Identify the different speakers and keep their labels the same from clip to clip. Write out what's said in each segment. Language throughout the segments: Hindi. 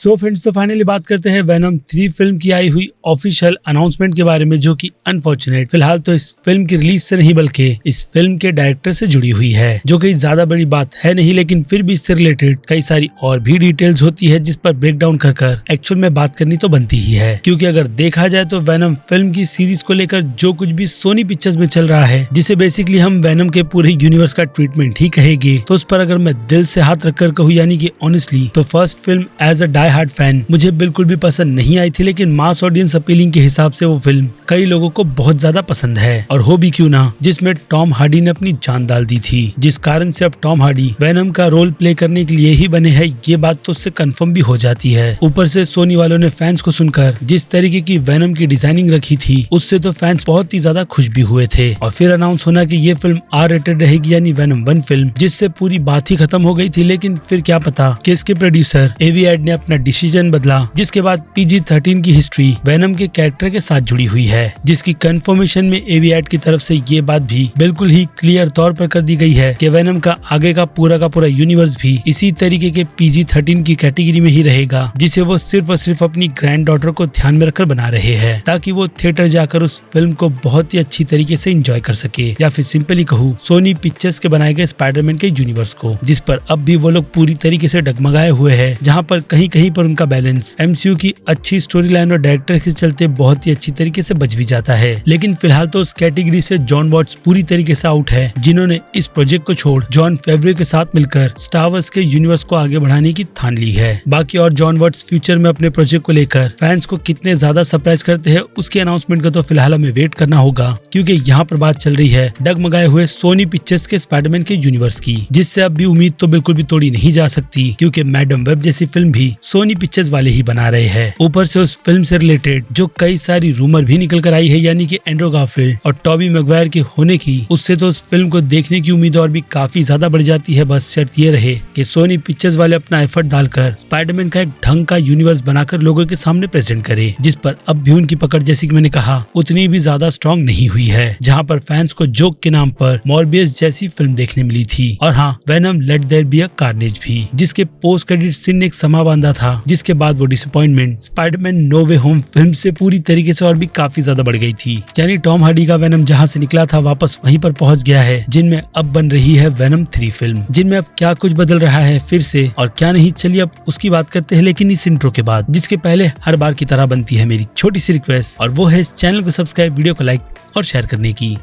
Speaker 1: सो फ्रेंड्स, तो फाइनली बात करते हैं वेनम 3 फिल्म की आई हुई ऑफिशियल अनाउंसमेंट के बारे में, जो कि अनफॉर्चुनेट फिलहाल तो इस फिल्म की रिलीज से नहीं बल्कि इस फिल्म के डायरेक्टर से जुड़ी हुई है, जो कि ज्यादा बड़ी बात है नहीं, लेकिन फिर भी इससे रिलेटेड कई सारी और भी डिटेल्स होती है जिस पर ब्रेक डाउन कर एक्चुअल में बात करनी तो बनती ही है। क्योंकि अगर देखा जाए तो वेनम फिल्म की सीरीज को लेकर जो कुछ भी सोनी पिक्चर्स में चल रहा है, जिसे बेसिकली हम वेनम के पूरे यूनिवर्स का ट्रीटमेंट ही कहेंगे, तो उस पर अगर मैं दिल से हाथ रखकर कहूँ यानी कि ऑनेस्टली, तो first film as a die hard fan मुझे बिल्कुल भी पसंद नहीं आई थी, लेकिन मास ऑडियंस अपीलिंग के हिसाब से वो फिल्म कई लोगों को बहुत ज्यादा पसंद है। और हो भी क्यों ना, जिसमें टॉम हार्डी ने अपनी जान डाल दी थी, जिस कारण से अब टॉम हार्डी वेनम का रोल प्ले करने के लिए ही बने हैं, ये बात तो उससे कंफर्म भी हो जाती है। ऊपर से सोनी वालों ने फैंस को सुनकर जिस तरीके की वेनम की डिजाइनिंग रखी थी, उससे तो फैंस बहुत ही ज्यादा खुश भी हुए थे। और फिर अनाउंस होना कि ये फिल्म आर रेटेड रहेगी, यानी वेनम 1 फिल्म, जिससे पूरी बात ही खत्म हो गई थी। लेकिन फिर क्या पता कि इसके प्रोड्यूसर एविएड ने अपना डिसीजन बदला, जिसके बाद PG-13 की हिस्ट्री वेनम के कैरेक्टर के साथ जुड़ी हुई है, जिसकी कंफर्मेशन में एविएड की तरफ से ये बात भी बिल्कुल ही क्लियर तौर पर कर दी गई है कि वेनम का आगे का पूरा यूनिवर्स भी इसी तरीके के PG-13 की कैटेगरी में ही रहेगा, जिसे वो सिर्फ और सिर्फ अपनी ग्रैंड डॉटर को ध्यान में रखकर बना रहे हैं, ताकि वो थिएटर जाकर उस फिल्म को बहुत ही अच्छी तरीके से एंजॉय कर सके। या फिर सिंपली कहूँ, सोनी पिक्चर्स के बनाए गए स्पाइडरमैन के यूनिवर्स को, जिस पर अब भी वो लोग पूरी तरीके से डगमगाए हुए हैं, जहाँ पर कहीं कहीं पर उनका बैलेंस MCU की अच्छी स्टोरी लाइन और डायरेक्टर के चलते बहुत ही अच्छी तरीके से बच भी जाता है। लेकिन फिलहाल तो उस कैटेगरी से जॉन वॉट्स पूरी तरीके से आउट है, जिन्होंने इस प्रोजेक्ट को छोड़ जॉन फेवरेरो के साथ मिलकर स्टार वॉर्स के यूनिवर्स को आगे बढ़ाने की ठान ली है। बाकी और जॉन वॉट्स फ्यूचर में अपने प्रोजेक्ट को लेकर फैंस को कितने ज्यादा सरप्राइज करते हैं, उसके अनाउंसमेंट का तो फिलहाल हमें वेट करना होगा, क्योंकि यहाँ पर बात चल रही है डगमगाए हुए सोनी पिक्चर्स के स्पाइडरमैन के यूनिवर्स की, जिससे अब भी उम्मीद तो बिल्कुल भी तोड़ी नहीं जा सकती, क्योंकि मैडम वेब जैसी फिल्म भी सोनी पिक्चर्स वाले ही बना रहे हैं। ऊपर से उस फिल्म से रिलेटेड जो कई सारी रूमर भी निकल कर आई है, यानी कि एंड्रू गारफील्ड और टॉबी मैगवायर के होने की, उससे तो उस फिल्म को देखने की उम्मीद और भी काफी ज्यादा बढ़ जाती है। बस शर्त ये रहे कि सोनी पिक्चर्स वाले अपना एफर्ट डालकर स्पाइडरमैन का एक ढंग का यूनिवर्स बनाकर लोगों के सामने प्रेजेंट करे, जिस पर अब भी उनकी पकड़, जैसी कि मैंने कहा, उतनी भी ज्यादा स्ट्रॉन्ग नहीं हुई है, जहाँ पर फैंस को जोक के नाम पर मॉर्बियस जैसी फिल्म देखने मिली थी। और हाँ, Venom let there be a carnage भी, जिसके पोस्ट क्रेडिट सीन ने एक समा बांधा था, जिसके बाद वो डिसअपॉइंटमेंट स्पाइडरमैन नो वे होम फिल्म से पूरी तरीके से और भी काफी ज्यादा बढ़ गई थी। यानी टॉम हार्डी का वेनम जहां से निकला था वापस वहीं पर पहुंच गया है, जिनमें अब बन रही है वेनम 3 फिल्म, जिनमें अब क्या कुछ बदल रहा है फिर से और क्या नहीं, चलिए अब उसकी बात करते हैं, लेकिन इस इंट्रो के बाद, जिसके पहले हर बार की तरह बनती है मेरी छोटी सी रिक्वेस्ट, और वो है इस चैनल को सब्सक्राइब, वीडियो को लाइक और शेयर करने की।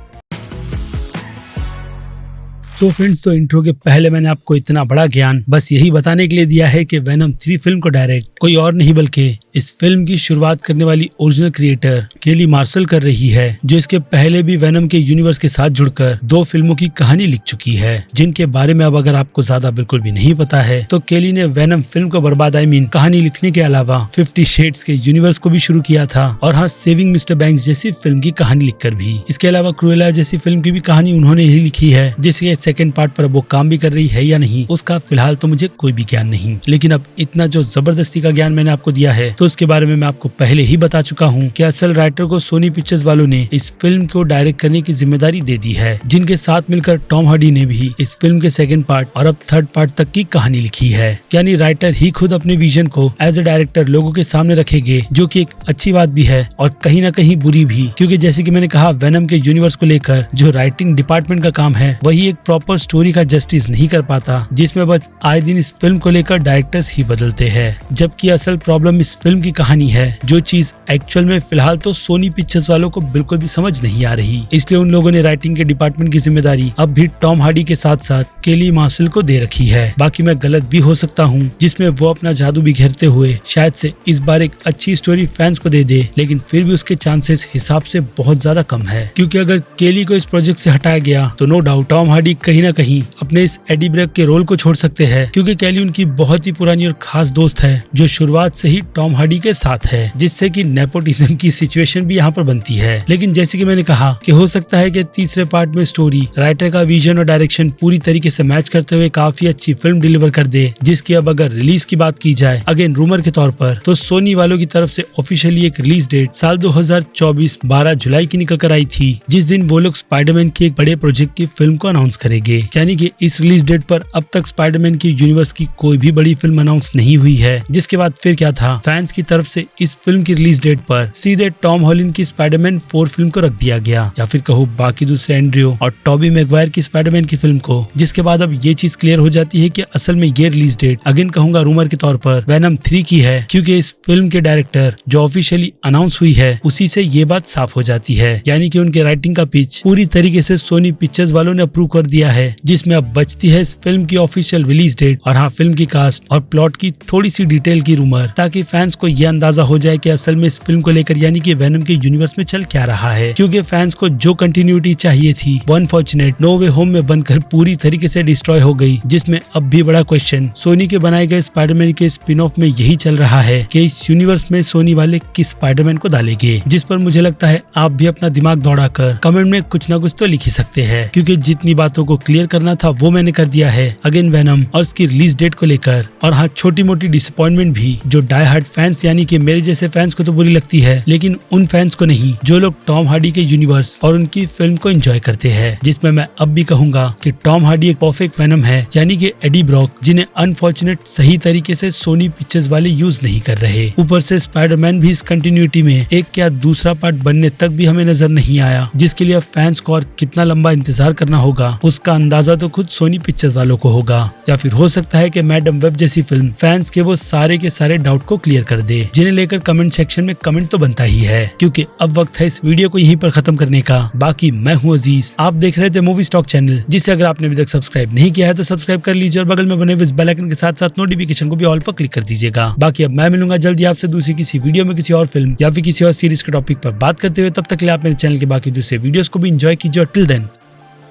Speaker 1: तो फ्रेंड्स, तो इंट्रो के पहले मैंने आपको इतना बड़ा ज्ञान बस यही बताने के लिए दिया है कि वेनम 3 फिल्म को डायरेक्ट कोई और नहीं बल्कि इस फिल्म की शुरुआत करने वाली ओरिजिनल क्रिएटर केली मार्शल कर रही है, जो इसके पहले भी वेनम के यूनिवर्स के साथ जुड़कर 2 फिल्मों की कहानी लिख चुकी है, जिनके बारे में अब अगर आपको ज्यादा बिल्कुल भी नहीं पता है, तो केली ने वेनम फिल्म को बर्बाद कहानी लिखने के अलावा 50 शेड्स के यूनिवर्स को भी शुरू किया था, और हाँ, सेविंग मिस्टर बैंक्स जैसी फिल्म की कहानी लिखकर भी। इसके अलावा क्रूएला जैसी फिल्म की भी कहानी उन्होंने ही लिखी है, जिसके सेकंड पार्ट पर वो काम भी कर रही है या नहीं, उसका फिलहाल तो मुझे कोई भी ज्ञान नहीं। लेकिन अब इतना जो जबरदस्ती का ज्ञान मैंने आपको दिया है, तो उसके बारे में मैं आपको पहले ही बता चुका हूँ कि असल राइटर को सोनी पिक्चर्स वालों ने इस फिल्म को डायरेक्ट करने की जिम्मेदारी दे दी है, जिनके साथ मिलकर टॉम हार्डी ने भी इस फिल्म के सेकंड पार्ट और अब थर्ड पार्ट तक की कहानी लिखी है। यानी राइटर ही खुद अपने विजन को एज ए डायरेक्टर लोगों के सामने रखेंगे, जो कि एक अच्छी बात भी है और कहीं ना कहीं बुरी भी, क्योंकि जैसे कि मैंने कहा, वेनम के यूनिवर्स को लेकर जो राइटिंग डिपार्टमेंट का काम है, वही एक प्रॉपर स्टोरी का जस्टिस नहीं कर पाता, जिसमें बस आए दिन इस फिल्म को लेकर डायरेक्टर्स ही बदलते हैं, जबकि असल प्रॉब्लम इस फिल्म की कहानी है, जो चीज एक्चुअल में फिलहाल तो सोनी पिक्चर्स वालों को बिल्कुल भी समझ नहीं आ रही। इसलिए उन लोगों ने राइटिंग के डिपार्टमेंट की जिम्मेदारी अब भी टॉम हार्डी के साथ साथ केली मार्शल को दे रखी है। बाकी मैं गलत भी हो सकता हूँ, जिसमें वो अपना जादू बिखेरते हुए शायद से इस बार एक अच्छी स्टोरी फैंस को दे दे, लेकिन फिर भी उसके चांसेस हिसाब से बहुत ज्यादा कम है, क्योंकि अगर केली को इस प्रोजेक्ट से हटाया गया तो नो डाउट टॉम हार्डी कहीं ना कहीं अपने इस एडी ब्रेक के रोल को छोड़ सकते हैं, क्योंकि केली उनकी बहुत ही पुरानी और खास दोस्त है, जो शुरुआत से ही टॉम हार्डी के साथ है, जिससे कि नेपोटिज्म की सिचुएशन भी यहाँ पर बनती है। लेकिन जैसे कि मैंने कहा कि हो सकता है कि तीसरे पार्ट में स्टोरी राइटर का विजन और डायरेक्शन पूरी तरीके से मैच करते हुए काफी अच्छी फिल्म डिलीवर कर दे, जिसकी अब अगर रिलीज की बात की जाए अगेन रूमर के तौर पर, तो सोनी वालों की तरफ से ऑफिशियली एक रिलीज डेट साल 2024 12 जुलाई की निकल कर आई थी, जिस दिन वो लोग स्पाइडरमैन की एक बड़े प्रोजेक्ट की फिल्म को अनाउंस करेंगे। यानी कि इस रिलीज डेट पर अब तक स्पाइडरमैन की यूनिवर्स की कोई भी बड़ी फिल्म अनाउंस नहीं हुई है। जिसके बाद फिर क्या था, फैंस की तरफ से इस फिल्म की रिलीज डेट पर सीधे टॉम हॉलैंड की स्पाइडरमैन 4 फिल्म को रख दिया गया, या फिर कहो बाकी दूसरे एंड्रयू और टॉबी मैगवायर की स्पाइडरमैन की फिल्म को। जिसके बाद अब ये चीज क्लियर हो जाती है कि असल में ये रिलीज डेट अगेन कहूंगा रूमर के तौर पर वेनम 3 की है, क्योंकि इस फिल्म के डायरेक्टर जो ऑफिशियली अनाउंस हुई है उसी से ये बात साफ हो जाती है। यानी कि उनके राइटिंग का पिच पूरी तरीके से सोनी पिक्चर्स वालों ने अप्रूव कर दिया है, जिसमें अब बचती है इस फिल्म की ऑफिशियल रिलीज डेट और हाँ फिल्म की कास्ट और प्लॉट की थोड़ी सी डिटेल की रूमर, ताकि फैंस को यह अंदाजा हो जाए कि असल में इस फिल्म को लेकर यानी कि वेनम के यूनिवर्स में चल क्या रहा है। क्योंकि फैंस को जो कंटिन्यूटी चाहिए थी वो अनफॉर्चुनेट नो वे होम में बनकर पूरी तरीके से डिस्ट्रॉय हो गई, जिसमें अब भी बड़ा क्वेश्चन सोनी के बनाए गए स्पाइडरमैन के स्पिन ऑफ में यही चल रहा है कि इस यूनिवर्स में सोनी वाले किस स्पाइडरमैन को डालेंगे। जिस पर मुझे लगता है आप भी अपना दिमाग दौड़ाकर कमेंट में कुछ ना कुछ तो लिख ही सकते हैं, क्योंकि जितनी बातों को क्लियर करना था वो मैंने कर दिया है अगेन वेनम और उसकी रिलीज डेट को लेकर। और हाँ छोटी मोटी डिसअपॉइंटमेंट भी जो डाई हार्ड फैंस यानी कि मेरे जैसे फैंस को तो बुरी लगती है, लेकिन उन फैंस को नहीं जो लोग टॉम हार्डी के यूनिवर्स और उनकी फिल्म को एंजॉय करते हैं। जिसमें मैं अब भी कहूंगा कि टॉम हार्डी एक परफेक्ट वेनम है, यानी कि एडी ब्रॉक, जिन्हें अनफॉर्चुनेट सही तरीके से सोनी पिक्चर्स वाले यूज नहीं कर रहे। ऊपर से स्पाइडरमैन भी इस कंटिन्यूटी में एक क्या दूसरा पार्ट बनने तक भी हमें नजर नहीं आया, जिसके लिए अब फैंस को और कितना लंबा इंतजार करना होगा उसका अंदाजा तो खुद सोनी पिक्चर्स वालों को होगा। या फिर हो सकता है कि मैडम वेब जैसी फिल्म फैंस के वो सारे के सारे डाउट को क्लियर कर दे, जिन्हें लेकर कमेंट सेक्शन में कमेंट तो बनता ही है। क्योंकि अब वक्त है इस वीडियो को यहीं पर खत्म करने का। बाकी मैं हूँ अजीज, आप देख रहे थे मूवी स्टॉक चैनल, जिसे अगर आपने अभी तक सब्सक्राइब नहीं किया है तो सब्सक्राइब कर लीजिए और बगल में बने हुए बेल आइकन के साथ साथ नोटिफिकेशन को भी ऑल पर क्लिक कर दीजिएगा। बाकी अब मैं मिलूंगा जल्दी आपसे दूसरी किसी वीडियो में किसी और फिल्म या फिर किसी और सीरीज के टॉपिक पर बात करते हुए। तब तक के लिए आप मेरे चैनल के बाकी दूसरे वीडियोस को भी एंजॉय कीजिए। Till then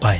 Speaker 1: bye.